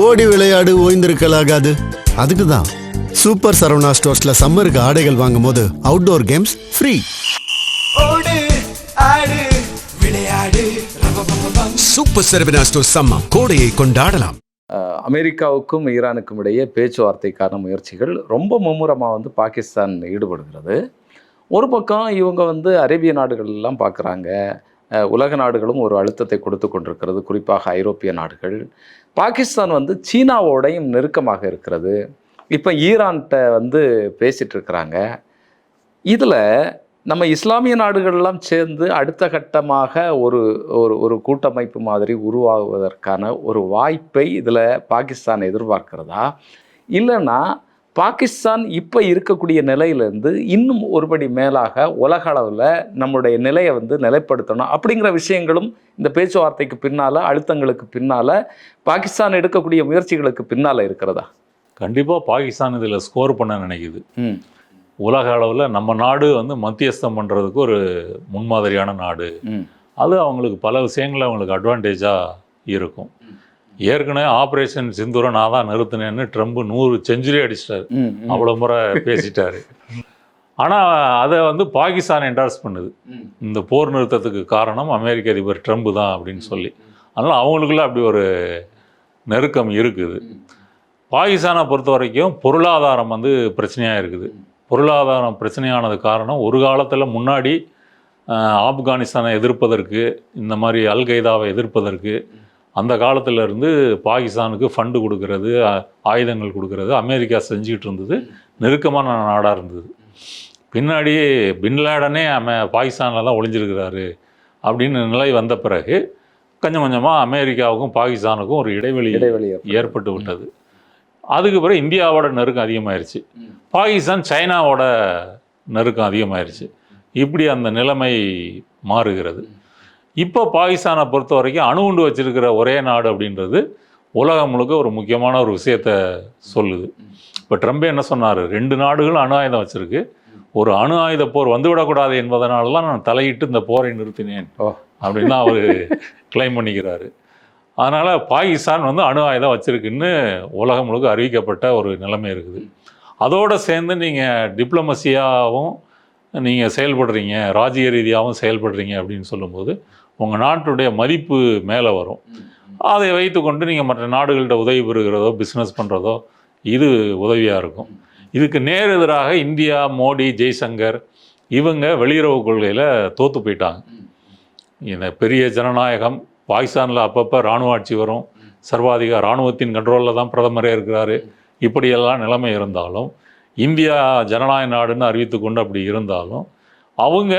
ஓடி விளையாடு ஓய்ந்திருக்கலாகாது. அதுக்கு தான் சூப்பர் சரவணா ஸ்டோர்ஸ்ல சம்மருக்கு ஆடைகள் வாங்கும் போது outdoor games free. Super Saravana stores summer கோடையை கொண்டாடலாம். அமெரிக்காவுக்கும் ஈரானுக்கும் இடையே பேச்சுவார்த்தைக்கான முயற்சிகள் ரொம்ப மும்முரமாக பாகிஸ்தான் ஈடுபடுகிறது. ஒரு பக்கம் இவங்க அரேபிய நாடுகள்லாம் பார்க்குறாங்க, உலக நாடுகளும் ஒரு அழுத்தத்தை கொடுத்து கொண்டிருக்கிறது, குறிப்பாக ஐரோப்பிய நாடுகள். பாகிஸ்தான் சீனாவோடையும் நெருக்கமாக இருக்கிறது. இப்போ ஈரான்கிட்ட பேசிகிட்டு இருக்கிறாங்க. இதில் நம்ம இஸ்லாமிய நாடுகள்லாம் சேர்ந்து அடுத்த கட்டமாக ஒரு ஒரு ஒரு கூட்டமைப்பு மாதிரி உருவாகுவதற்கான ஒரு வாய்ப்பை இதில் பாகிஸ்தான் எதிர்பார்க்கிறதா, இல்லைன்னா பாகிஸ்தான் இப்போ இருக்கக்கூடிய நிலையிலேருந்து இன்னும் ஒருபடி மேலாக உலக அளவில் நம்முடைய நிலையை நிலைப்படுத்தணும் அப்படிங்கிற விஷயங்களும் இந்த பேச்சுவார்த்தைக்கு பின்னால், அழுத்தங்களுக்கு பின்னால், பாகிஸ்தான் எடுக்கக்கூடிய முயற்சிகளுக்கு பின்னால் இருக்கிறதா? கண்டிப்பாக பாகிஸ்தான் இதில் ஸ்கோர் பண்ண நினைக்குது. உலக அளவில் நம்ம நாடு மத்தியஸ்தம் பண்ணுறதுக்கு ஒரு முன்மாதிரியான நாடு. அது அவங்களுக்கு பல விஷயங்கள் அவங்களுக்கு அட்வான்டேஜாக இருக்கும். ஏற்கனவே ஆப்ரேஷன் சிந்தூரை நான் தான் நிறுத்தினேன்னு ட்ரம்ப் 100 செஞ்சுரி அடிச்சிட்டாரு, அவ்வளோ முறை பேசிட்டாரு. ஆனால் அதை பாகிஸ்தான் என்டார்ஸ் பண்ணுது. இந்த போர் நிறுத்தத்துக்கு காரணம் அமெரிக்க அதிபர் ட்ரம்ப் தான் அப்படின்னு சொல்லி. அதனால் அவங்களுக்குள்ள அப்படி ஒரு நெருக்கம் இருக்குது. பாகிஸ்தானை பொறுத்த வரைக்கும் பொருளாதாரம் பிரச்சனையாக இருக்குது. பொருளாதாரம் பிரச்சனையானது காரணம், ஒரு காலத்தில் முன்னாடி ஆப்கானிஸ்தானை எதிர்ப்பதற்கு, இந்த மாதிரி அல்கைதாவை எதிர்ப்பதற்கு அந்த காலத்திலேருந்து பாகிஸ்தானுக்கு ஃபண்டு கொடுக்கறது, ஆயுதங்கள் கொடுக்கறது அமெரிக்கா செஞ்சுக்கிட்டு இருந்தது. நெருக்கமான நாடாக இருந்தது. பின்னாடி பின்லேடனே பாகிஸ்தானில் தான் ஒளிஞ்சிருக்கிறாரு அப்படின்னு நிலை வந்த பிறகு கொஞ்சம் கொஞ்சமாக அமெரிக்காவுக்கும் பாகிஸ்தானுக்கும் ஒரு இடைவெளி ஏற்பட்டு விட்டது. அதுக்கு பிறகு இந்தியாவோட நெருக்கம் அதிகமாயிருச்சு, பாகிஸ்தான் சைனாவோட நெருக்கம் அதிகமாயிருச்சு. இப்படி அந்த நிலைமை மாறுகிறது. இப்போ பாகிஸ்தானை பொறுத்த வரைக்கும் அணுகுண்டு வச்சிருக்கிற ஒரே நாடு அப்படின்றது உலகம் முழுக்க ஒரு முக்கியமான ஒரு விஷயத்த சொல்லுது. இப்போ ட்ரம்ப் என்ன சொன்னார், 2 நாடுகளும் அணு ஆயுதம் வச்சிருக்கு, ஒரு அணு ஆயுத போர் வந்துவிடக்கூடாது என்பதனால நான் தலையிட்டு இந்த போரை நிறுத்தினேன் அப்படின்னு அவர் கிளைம் பண்ணிக்கிறாரு. அதனால் பாகிஸ்தான் அணு ஆயுதம் வச்சுருக்குன்னு உலகம் முழுக்க அறிவிக்கப்பட்ட ஒரு நிலைமை இருக்குது. அதோடு சேர்ந்து நீங்கள் டிப்ளமசியாகவும் நீங்கள் செயல்படுறீங்க, ராஜ்ய ரீதியாகவும் செயல்படுறீங்க அப்படின்னு சொல்லும்போது உங்கள் நாட்டுடைய மதிப்பு மேலே வரும். அதை வைத்து கொண்டு நீங்கள் மற்ற நாடுகள்கிட்ட உதவி பெறுகிறதோ பிஸ்னஸ் பண்ணுறதோ இது உதவியாக இருக்கும். இதுக்கு நேர் எதிராக இந்தியா, மோடி, ஜெய்சங்கர் இவங்க வெளியுறவு கொள்கையில் தோற்று போயிட்டாங்க. இந்த பெரிய ஜனநாயகம் பாகிஸ்தானில் அப்பப்போ இராணுவ ஆட்சி வரும், சர்வாதிகார இராணுவத்தின் கண்ட்ரோலில் தான் பிரதமரே இருக்கிறாரு. இப்படியெல்லாம் நிலைமை இருந்தாலும், இந்தியா ஜனநாயக நாடுன்னு அறிவித்து கொண்டு அப்படி இருந்தாலும், அவங்க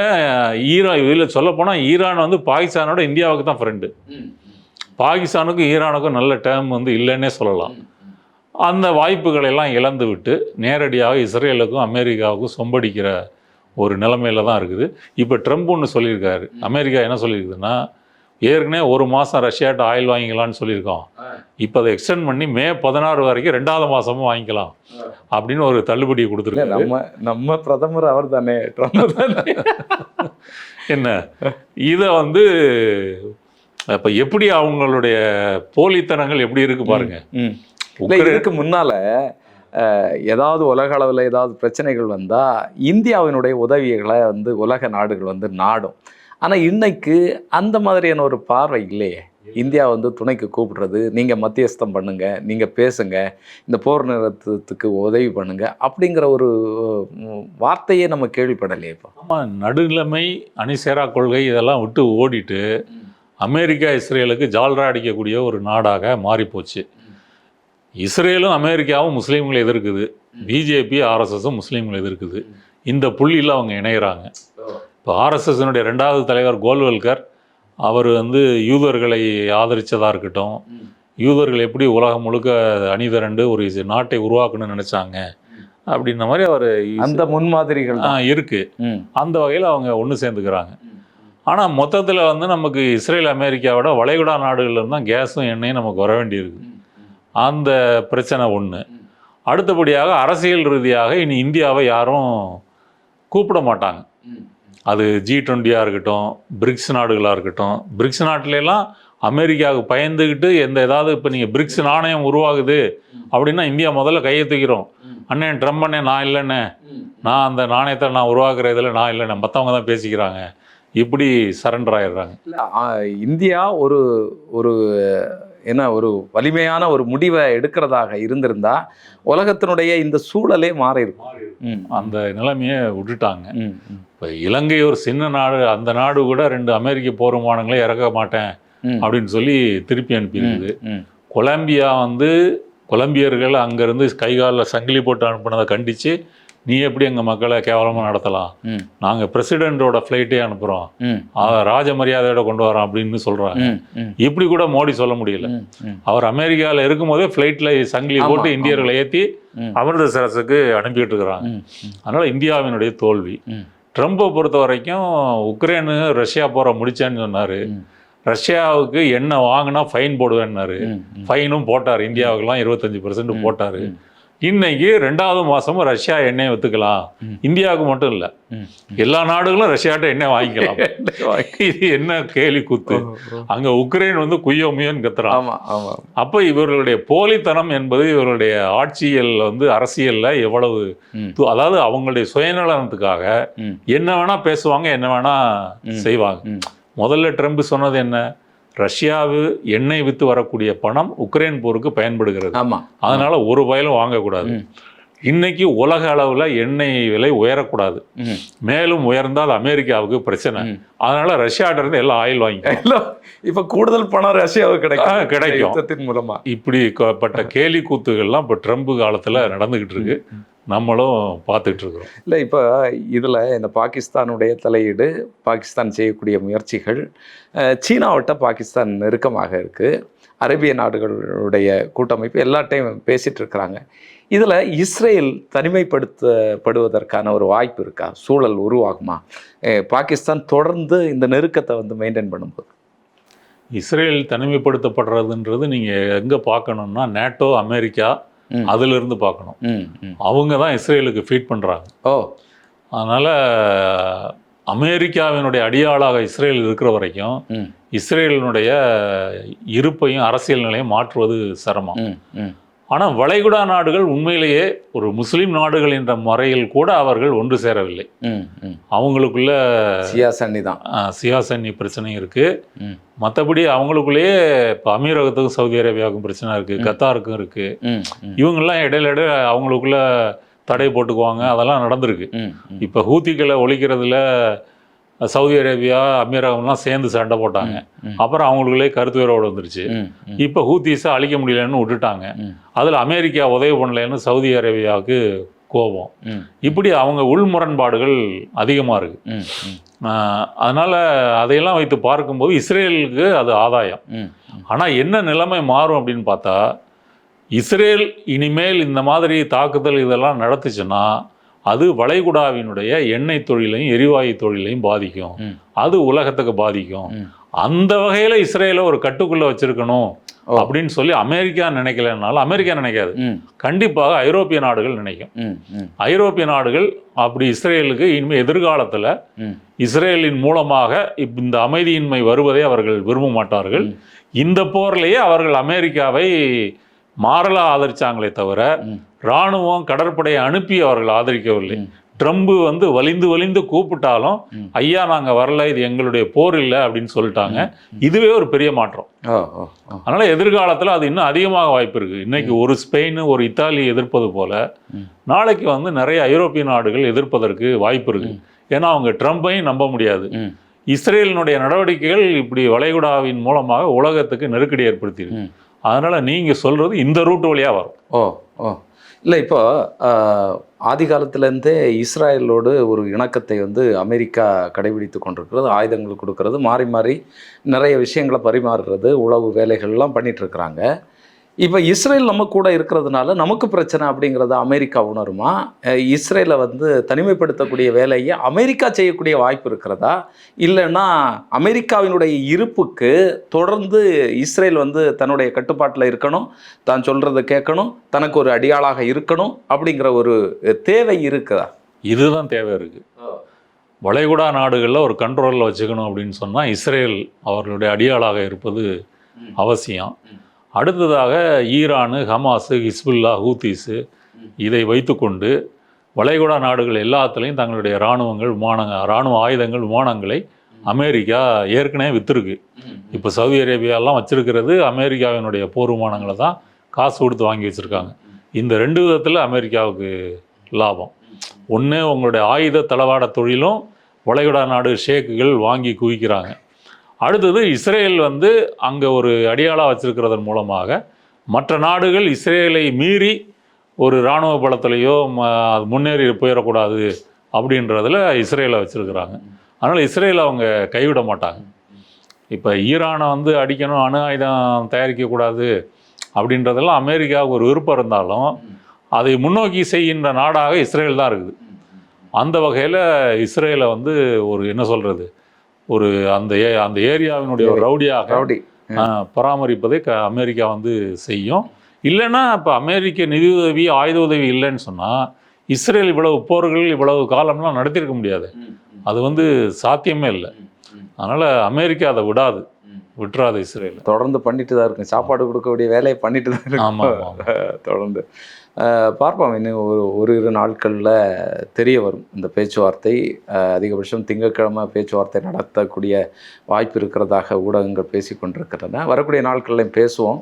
இதில் சொல்லப்போனால் ஈரான் பாகிஸ்தானோட இந்தியாவுக்கு தான் ஃப்ரெண்டு. பாகிஸ்தானுக்கும் ஈரானுக்கும் நல்ல டேர்ம் இல்லைன்னே சொல்லலாம். அந்த வாய்ப்புகளெல்லாம் இழந்து விட்டு நேரடியாக இஸ்ரேலுக்கும் அமெரிக்காவுக்கும் சொம்படிக்கிற ஒரு நிலைமையில தான் இருக்குது. இப்போ ட்ரம்ப் ஒன்று சொல்லியிருக்காரு. அமெரிக்கா என்ன சொல்லியிருக்குதுன்னா, ஏற்கனவே 1 மாதம் ரஷ்யாட்ட ஆயில் வாங்கிக்கலான்னு சொல்லியிருக்கோம், இப்போ அதை எக்ஸ்டெண்ட் பண்ணி மே 16 வரைக்கும் 2வது மாதமும் வாங்கிக்கலாம் அப்படின்னு ஒரு தள்ளுபடியை கொடுத்துருக்காரு. நம்ம பிரதமர் அவர் தானே, ட்ரம்ப் தானே. என்ன இதை இப்போ எப்படி அவங்களுடைய போலித்தனங்கள் எப்படி இருக்கு பாருங்க. இதுக்கு முன்னால ஏதாவது உலக அளவில் ஏதாவது பிரச்சனைகள் வந்தால் இந்தியாவினுடைய உதவிகளை உலக நாடுகள் நாடும். ஆனால் இன்னைக்கு அந்த மாதிரியான ஒரு பார்வை இல்லையே. இந்தியா துணைக்கு கூப்பிடுறது, நீங்கள் மத்தியஸ்தம் பண்ணுங்க, நீங்கள் பேசுங்க, இந்த போர் நிறுத்தத்துக்கு உதவி பண்ணுங்க அப்படிங்கிற ஒரு வார்த்தையே நம்ம கேள்விப்படலையே. இப்போ ஆமாம், நடுநிலைமை, அணிசேரா கொள்கை இதெல்லாம் விட்டு ஓடிட்டு அமெரிக்கா இஸ்ரேலுக்கு ஜால்ரா அடிக்கக்கூடிய ஒரு நாடாக மாறிப்போச்சு. இஸ்ரேலும் அமெரிக்காவும் முஸ்லீம்களை எதிர்க்குது, பிஜேபி ஆர்எஸ்எஸும் முஸ்லீம்களை எதிர்க்குது. இந்த புள்ளியில் அவங்க இணைகிறாங்க. இப்போ ஆர்எஸ்எஸ்னுடைய 2வது தலைவர் கோல்வல்கர் அவர் யூதர்களை ஆதரித்ததாக இருக்கட்டும், யூதர்கள் எப்படி உலகம் முழுக்க அணிதிரண்டு ஒரு நாட்டை உருவாக்கணும்னு நினச்சாங்க அப்படின்ற மாதிரி அவர் அந்த முன்மாதிரிகள் இருக்குது. அந்த வகையில் அவங்க ஒன்று சேர்ந்துக்கிறாங்க. ஆனால் மொத்தத்தில் நமக்கு இஸ்ரேல் அமெரிக்காவோட வளைகுடா நாடுகள்லேருந்து தான் கேஸும் எண்ணெயும் நமக்கு வர வேண்டியிருக்கு. அந்த பிரச்சனை ஒன்று. அடுத்தபடியாக அரசியல் ரீதியாக இனி இந்தியாவை யாரும் கூப்பிட மாட்டாங்க. அது G20 இருக்கட்டும், பிரிக்ஸ் நாடுகளாக இருக்கட்டும். பிரிக்ஸ் நாட்டிலெல்லாம் அமெரிக்காவுக்கு பயந்துக்கிட்டு ஏதாவது இப்போ நீங்கள் பிரிக்ஸ் நாணயம் உருவாகுது அப்படின்னா இந்தியா முதல்ல கையை தூக்கிறோம். அண்ணன் ட்ரம்ப் அண்ணே நான் இல்லைண்ணே, நான் அந்த நாணயத்தை நான் உருவாக்குற இதில் நான் இல்லைண்ணே, மற்றவங்க தான் பேசிக்கிறாங்க, இப்படி சரண்டர் ஆயிடுறாங்க. இந்தியா ஒரு ஒரு என்ன ஒரு வலிமையான ஒரு முடிவை எடுக்கிறதாக இருந்திருந்தா உலகத்தினுடைய இந்த சூழலே மாறி இருக்கும். அந்த நிலைமையை விட்டுட்டாங்க. இப்போ இலங்கை ஒரு சின்ன நாடு, அந்த நாடு கூட 2 அமெரிக்க போர் விமானங்களே இறக்க மாட்டேன் அப்படின்னு சொல்லி திருப்பி அனுப்பியிருக்குது. கொலம்பியா கொலம்பியர்கள் அங்கேருந்து கைகாலில் சங்கிலி போட்டு அனுப்புனதை கண்டித்து, நீ எப்படி எங்கள் மக்களை கேவலமாக நடத்தலாம், நாங்கள் பிரசிடென்ட்டோட ஃப்ளைட்டே அனுப்புகிறோம், ராஜ மரியாதையோட கொண்டு வரோம் அப்படின்னு சொல்கிறாங்க. இப்படி கூட மோடி சொல்ல முடியல. அவர் அமெரிக்காவில் இருக்கும்போதே ஃப்ளைட்டில் சங்கிலி போட்டு இந்தியர்களை ஏற்றி அமிர்தசரஸுக்கு அனுப்பிட்டு இருக்கிறாங்க. அதனால் இந்தியாவினுடைய தோல்வி. ட்ரம்பை பொறுத்த வரைக்கும் உக்ரைனு ரஷ்யா போகிற முடிச்சேன்னு சொன்னார். ரஷ்யாவுக்கு எண்ணெய் வாங்கினா ஃபைன் போடுவேன்னாரு. ஃபைனும் போட்டார். இந்தியாவுக்கெல்லாம் 25% போட்டார். இன்னைக்கு 2வது மாதமும் ரஷ்யா எண்ணெய் விற்றுக்கலாம். இந்தியாவுக்கு மட்டும் இல்லை, எல்லா நாடுகளும் ரஷ்யாட்ட எண்ணெய் வாங்கிக்கலாம். இது என்ன கேலி கூத்து! அங்கே உக்ரைன் குய்யோமியோன்னு கத்துறான். அப்போ இவர்களுடைய போலித்தனம் என்பது இவர்களுடைய ஆட்சியில் அரசியலில் எவ்வளவு, அதாவது அவங்களுடைய சுயநலனத்துக்காக என்ன வேணா பேசுவாங்க, என்ன வேணா செய்வாங்க. முதல்ல ட்ரம்ப் சொன்னது என்ன? ரஷ்யாவு எண்ணெய் விற்று வரக்கூடிய பணம் உக்ரைன் போருக்கு பயன்படுகிறது, அதனால ஒரு வயலும் வாங்கக்கூடாது. இன்னைக்கு உலக அளவில் எண்ணெய் விலை உயரக்கூடாது, மேலும் உயர்ந்தால் அமெரிக்காவுக்கு பிரச்சனை, அதனால ரஷ்யாட்ட இருந்து எல்லாம் ஆயில் வாங்கிக்கலாம். இப்போ கூடுதல் பணம் ரஷ்யாவுக்கு கிடைக்கும் மூலமா. இப்படிப்பட்ட கேலி கூத்துகள்லாம் இப்போ ட்ரம்ப் காலத்தில் நடந்துகிட்டு இருக்கு, நம்மளும் பார்த்துட்டு இருக்கிறோம். இல்லை, இப்போ இதில் இந்த பாகிஸ்தானுடைய தலையீடு, பாகிஸ்தான் செய்யக்கூடிய முயற்சிகள், சீனாவிட்ட பாகிஸ்தான் நெருக்கமாக இருக்குது, அரேபிய நாடுகளுடைய கூட்டமைப்பு எல்லாட்டையும் பேசிகிட்டு இருக்கிறாங்க. இதில் இஸ்ரேல் தனிமைப்படுத்தப்படுவதற்கான ஒரு வாய்ப்பு இருக்கா? சூழல் உருவாகுமா? பாகிஸ்தான் தொடர்ந்து இந்த நெருக்கத்தை மெயின்டைன் பண்ணும்போது. இஸ்ரேல் தனிமைப்படுத்தப்படுறதுன்றது நீங்கள் எங்கே பார்க்கணுன்னா, நேட்டோ, அமெரிக்கா, அதிலிருந்து பார்க்கணும். அவங்க தான் இஸ்ரேலுக்கு ஃபீட் பண்ணுறாங்க. அதனால் அமெரிக்காவினுடைய அடியாளாக இஸ்ரேல் இருக்கிற வரைக்கும் இஸ்ரேலினுடைய இருப்பையும் அரசியல் நிலையும் மாற்றுவது சிரமம். ஆனால் வளைகுடா நாடுகள் உண்மையிலேயே ஒரு முஸ்லீம் நாடுகள் என்ற முறையில் கூட அவர்கள் ஒன்று சேரவில்லை. அவங்களுக்குள்ள சியாசன்னி பிரச்சனை இருக்குது. மற்றபடி அவங்களுக்குள்ளேயே இப்போ அமீரகத்துக்கும் சவுதி அரேபியாவுக்கும் பிரச்சனை இருக்குது, கத்தாருக்கும் இருக்குது. இவங்கெல்லாம் இடையில அவங்களுக்குள்ள தடை போட்டுக்குவாங்க, அதெல்லாம் நடந்திருக்கு. இப்போ ஹூத்திகளை ஒழிக்கிறதுல சவுதி அரேபியா, அமீரகம்லாம் சேர்ந்து சண்டை போட்டாங்க. அப்புறம் அவங்களுக்குள்ளே கருத்து வேறுபாடு வந்துருச்சு. இப்போ ஹூத்திஸை அழிக்க முடியலன்னு விட்டுட்டாங்க. அதில் அமெரிக்கா உதவி பண்ணலன்னு சவுதி அரேபியாவுக்கு கோபம். இப்படி அவங்க உள்முரண்பாடுகள் அதிகமாக இருக்குது. அதனால் அதையெல்லாம் வைத்து பார்க்கும்போது இஸ்ரேலுக்கு அது ஆதாயம். ஆனால் என்ன நிலைமை மாறும் அப்படின்னு பார்த்தா, இஸ்ரேல் இனிமேல் இந்த மாதிரி தாக்குதல் இதெல்லாம் நடத்துச்சுன்னா அது வளைகுடாவினுடைய எண்ணெய் தொழிலையும் எரிவாயு தொழிலையும் பாதிக்கும், அது உலகத்துக்கு பாதிக்கும். அந்த வகையில் இஸ்ரேலை ஒரு கட்டுக்குள்ளே வச்சிருக்கணும் அப்படின்னு சொல்லி அமெரிக்கா நினைக்கலனாலும், அமெரிக்கா நினைக்காது, கண்டிப்பாக ஐரோப்பிய நாடுகள் நினைக்கும். ஐரோப்பிய நாடுகள் அப்படி இஸ்ரேலுக்கு இனிமேல் எதிர்காலத்தில் இஸ்ரேலின் மூலமாக இந்த அமைதியின்மை வருவதை அவர்கள் விரும்ப மாட்டார்கள். இந்த போர்லேயே அவர்கள் அமெரிக்காவை மாறலா ஆதரிச்சாங்களே தவிர இராணுவம், கடற்படையை அனுப்பி அவர்கள் ஆதரிக்கவில்லை. ட்ரம்ப் வலிந்து கூப்பிட்டாலும் ஐயா நாங்கள் வரல, இது எங்களுடைய போர் இல்லை அப்படின்னு சொல்லிட்டாங்க. இதுவே ஒரு பெரிய மாற்றம். அதனால எதிர்காலத்தில் அது இன்னும் அதிகமாக வாய்ப்பு இருக்கு. இன்னைக்கு ஒரு ஸ்பெயின், ஒரு இத்தாலி எதிர்ப்பது போல நாளைக்கு நிறைய ஐரோப்பிய நாடுகள் எதிர்ப்பதற்கு வாய்ப்பு இருக்கு. ஏன்னா அவங்க ட்ரம்பையும் நம்ப முடியாது. இஸ்ரேலினுடைய நடவடிக்கைகள் இப்படி வளைகுடாவின் மூலமாக உலகத்துக்கு நெருக்கடி ஏற்படுத்தியிருக்கு. அதனால நீங்க சொல்றது இந்த ரூட் வழியா வரும். இல்லை, இப்போ ஆதி காலத்திலேருந்தே இஸ்ராயலோடு ஒரு இணக்கத்தை அமெரிக்கா கடைபிடித்து கொண்டிருக்கிறது. ஆயுதங்கள் கொடுக்கறது, மாறி மாறி நிறைய விஷயங்களை பரிமாறுறது, உளவு வேலைகள்லாம் பண்ணிகிட்ருக்குறாங்க. இப்போ இஸ்ரேல் நம்ம கூட இருக்கிறதுனால நமக்கு பிரச்சனை அப்படிங்கிறத அமெரிக்கா உணருமா? இஸ்ரேலை தனிமைப்படுத்தக்கூடிய வேலையை அமெரிக்கா செய்யக்கூடிய வாய்ப்பு இருக்கிறதா? இல்லைன்னா அமெரிக்காவினுடைய இருப்புக்கு தொடர்ந்து இஸ்ரேல் தன்னுடைய கட்டுப்பாட்டில் இருக்கணும், தான் சொல்கிறத கேட்கணும், தனக்கு ஒரு அடியாளாக இருக்கணும் அப்படிங்கிற ஒரு தேவை இருக்குதா? இதுதான் தேவை இருக்குது. வளைகுடா நாடுகளில் ஒரு கண்ட்ரோலில் வச்சுக்கணும் அப்படின்னு சொன்னால் இஸ்ரேல் அவர்களுடைய அடியாளாக இருப்பது அவசியம். அடுத்ததாக ஈரானு, ஹமாஸு, ஹிஸ்புல்லா, ஹூத்திஸு இதை வைத்துக்கொண்டு வளைகுடா நாடுகள் எல்லாத்துலேயும் தங்களுடைய இராணுவ ஆயுதங்கள், விமானங்களை அமெரிக்கா ஏற்கனவே விற்றுருக்கு. இப்போ சவுதி அரேபியாலாம் வச்சிருக்கிறது அமெரிக்காவினுடைய போர் விமானங்களை தான் காசு கொடுத்து வாங்கி வச்சுருக்காங்க. இந்த 2 விதத்தில் அமெரிக்காவுக்கு லாபம். ஒன்று, உங்களுடைய ஆயுத தளவாட தொழிலும் வளைகுடா நாடு ஷேக்குகள் வாங்கி குவிக்கிறாங்க. அடுத்தது, இஸ்ரேல் வந்து அங்கே ஒரு அடியாளாக வச்சிருக்கிறதன் மூலமாக மற்ற நாடுகள் இஸ்ரேலை மீறி ஒரு இராணுவ பலத்திலேயோ முன்னேறி போயிடக்கூடாது அப்படின்றதில் இஸ்ரேலை வச்சுருக்கிறாங்க. அதனால் இஸ்ரேலை அவங்க கைவிட மாட்டாங்க. இப்போ ஈரானை வந்து அடிக்கணும், அணு ஆயுதம் தயாரிக்கக்கூடாது அப்படின்றதெல்லாம் அமெரிக்காவுக்கு ஒரு விருப்பம் இருந்தாலும் அதை முன்னோக்கி செய்கின்ற நாடாக இஸ்ரேல் தான் இருக்குது. அந்த வகையில் இஸ்ரேலை வந்து ஒரு என்ன சொல்கிறது, ஒரு அந்த ஏரியாவினுடைய ஒரு ரவுடி பராமரிப்பதை அமெரிக்கா வந்து செய்யும். இல்லைன்னா இப்போ அமெரிக்க நிதி உதவி, ஆயுத உதவி இல்லைன்னு சொன்னால் இஸ்ரேல் இவ்வளவு போர்கள் இவ்வளவு காலம்லாம் நடத்தியிருக்க முடியாது. அது வந்து சாத்தியமே இல்லை. அதனால் அமெரிக்கா அதை விட்டுறாது. இஸ்ரேல் தொடர்ந்து பண்ணிட்டு தான் இருக்கும். சாப்பாடு கொடுக்கக்கூடிய வேலையை பண்ணிட்டு தான் இருக்கும். ஆமாம். தொடர்ந்து பார்ப்போம். இன்னும் ஒரு 2 நாட்களில் தெரிய வரும் இந்த பேச்சுவார்த்தை. அதிகபட்சம் திங்கட்கிழமை பேச்சுவார்த்தை நடத்தக்கூடிய வாய்ப்பு இருக்கிறதாக ஊடகங்கள் பேசி கொண்டிருக்கின்றன. வரக்கூடிய நாட்கள்லையும் பேசுவோம்.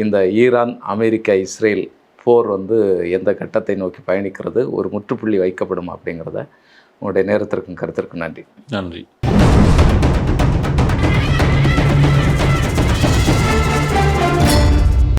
இந்த ஈரான், அமெரிக்கா, இஸ்ரேல் போர் வந்து எந்த கட்டத்தை நோக்கி பயணிக்கிறது, ஒரு முற்றுப்புள்ளி வைக்கப்படும் அப்படிங்கிறத உங்களுடைய நேரத்திற்கும் கருத்திற்கும் நன்றி.